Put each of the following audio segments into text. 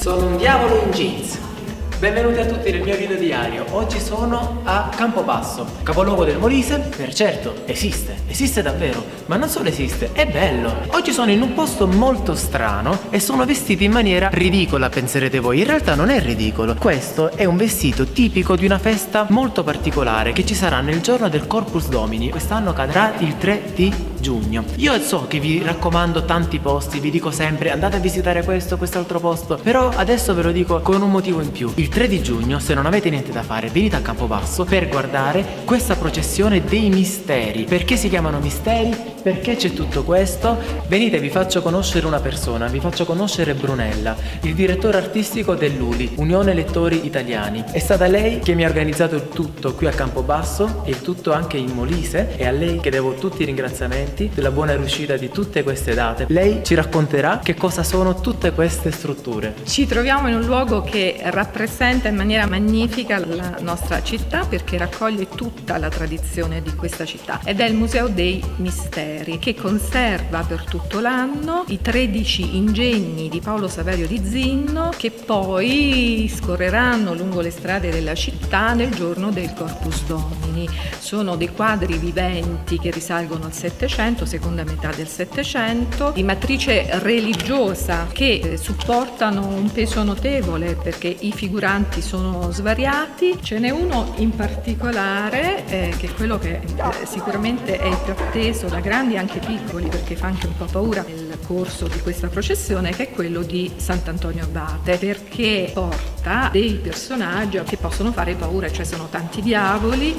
Sono un diavolo in jeans. Benvenuti a tutti nel mio video diario. Oggi sono a Campobasso, capoluogo del Molise. Per certo, esiste davvero, ma non solo esiste, è bello. Oggi sono in un posto molto strano e sono vestito in maniera ridicola, penserete voi. In realtà non è ridicolo. Questo è un vestito tipico di una festa molto particolare che ci sarà nel giorno del Corpus Domini. Quest'anno cadrà il 3 di giugno. Io so che vi raccomando tanti posti, vi dico sempre andate a visitare questo, quest'altro posto, però adesso ve lo dico con un motivo in più. Il 3 di giugno, se non avete niente da fare, venite a Campobasso per guardare questa processione dei misteri. Perché si chiamano misteri? Perché c'è tutto questo? Venite, vi faccio conoscere una persona, vi faccio conoscere Brunella, il direttore artistico dell'ULI, Unione Lettori Italiani. È stata lei che mi ha organizzato il tutto qui a Campobasso e il tutto anche in Molise, e a lei che devo tutti i ringraziamenti della buona riuscita di tutte queste date. Lei ci racconterà che cosa sono tutte queste strutture. Ci troviamo in un luogo che rappresenta in maniera magnifica la nostra città, perché raccoglie tutta la tradizione di questa città, ed è il Museo dei Misteri, che conserva per tutto l'anno i 13 ingegni di Paolo Saverio di Zinno, che poi scorreranno lungo le strade della città nel giorno del Corpus Domini. Sono dei quadri viventi che risalgono al Settecento, seconda metà del Settecento, di matrice religiosa, che supportano un peso notevole perché i figuranti sono svariati. Ce n'è uno in particolare che è quello che sicuramente è il più atteso da grandi e anche piccoli, perché fa anche un po' paura nel corso di questa processione, che è quello di Sant'Antonio Abate, perché porta dei personaggi che possono fare paura, cioè sono tanti diavoli,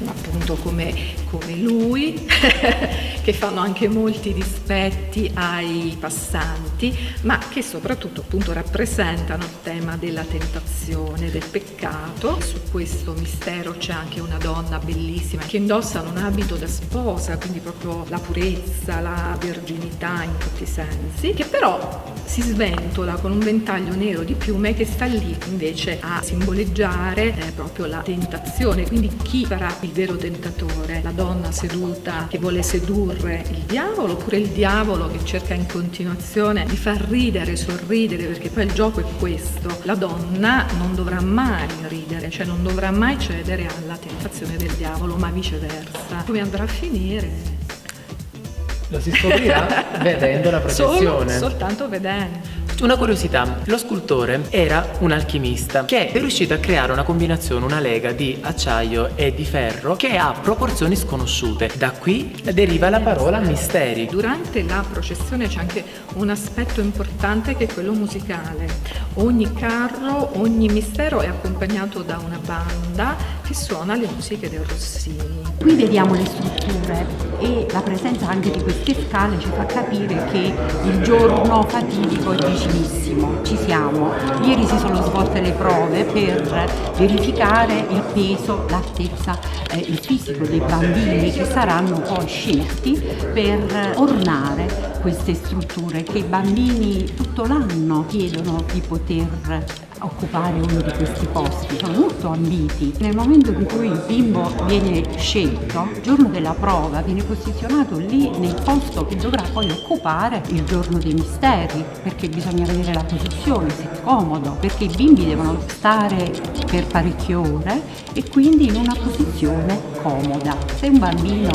appunto come lui, che fanno anche molti dispetti ai passanti, ma che soprattutto appunto rappresentano il tema della tentazione, del peccato. Su questo mistero c'è anche una donna bellissima che indossa un abito da sposa, quindi proprio la purezza, la verginità in tutti i sensi, che però si sventola con un ventaglio nero di piume che sta lì invece a simboleggiare proprio la tentazione. Quindi chi sarà il vero tentatore? La donna seduta che vuole sedurre il diavolo, oppure il diavolo che cerca in continuazione di far ridere, sorridere, perché poi il gioco è questo: la donna non dovrà mai ridere, cioè non dovrà mai cedere alla tentazione del diavolo, ma viceversa. Come andrà a finire? Lo si scoprirà vedendo la processione. Soltanto vedendo. Una curiosità, lo scultore era un alchimista che è riuscito a creare una combinazione, una lega di acciaio e di ferro che ha proporzioni sconosciute. Da qui deriva la parola misteri. Durante la processione c'è anche un aspetto importante che è quello musicale. Ogni carro, ogni mistero è accompagnato da una banda che suona le musiche del Rossini. Qui vediamo le strutture e la presenza anche di queste scale ci fa capire che il giorno fatidico è vicinissimo. Ci siamo. Ieri si sono svolte le prove per verificare il peso, l'altezza, il fisico dei bambini che saranno poi scelti per ornare queste strutture che i bambini tutto l'anno chiedono di poter occupare uno di questi posti, sono molto ambiti. Nel momento in cui il bimbo viene scelto, il giorno della prova viene posizionato lì nel posto che dovrà poi occupare il giorno dei misteri, perché bisogna vedere la posizione, se è comodo, perché i bimbi devono stare per parecchie ore e quindi in una posizione comoda. Se un bambino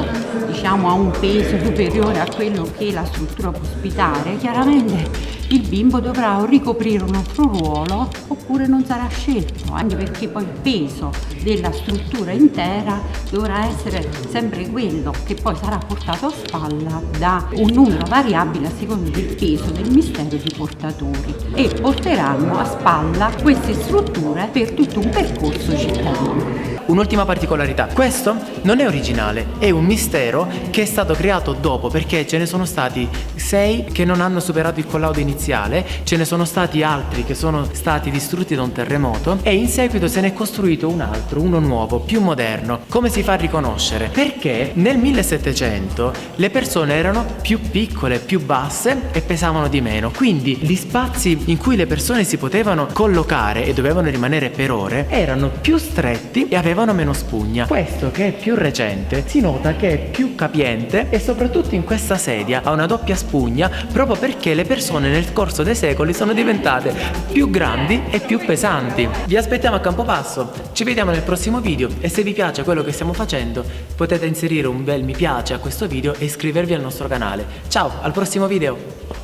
ha un peso superiore a quello che la struttura può ospitare, chiaramente il bimbo dovrà o ricoprire un altro ruolo oppure non sarà scelto, anche perché poi il peso della struttura intera dovrà essere sempre quello, che poi sarà portato a spalla da un numero variabile a seconda del peso del mistero di portatori, e porteranno a spalla queste strutture per tutto un percorso cittadino. Un'ultima particolarità, questo non è originale, è un mistero che è stato creato dopo, perché ce ne sono stati 6 che non hanno superato il collaudo iniziale, ce ne sono stati altri che sono stati distrutti da un terremoto e in seguito se ne è costruito un altro, uno nuovo, più moderno. Come si fa a riconoscere? Perché nel 1700 le persone erano più piccole, più basse e pesavano di meno, quindi gli spazi in cui le persone si potevano collocare e dovevano rimanere per ore erano più stretti e avevano meno spugna. Questo, che è più recente, si nota che è più capiente e soprattutto in questa sedia ha una doppia spugna, proprio perché le persone nel nel corso dei secoli sono diventate più grandi e più pesanti. Vi aspettiamo a Campobasso, ci vediamo nel prossimo video e se vi piace quello che stiamo facendo potete inserire un bel mi piace a questo video e iscrivervi al nostro canale. Ciao, al prossimo video!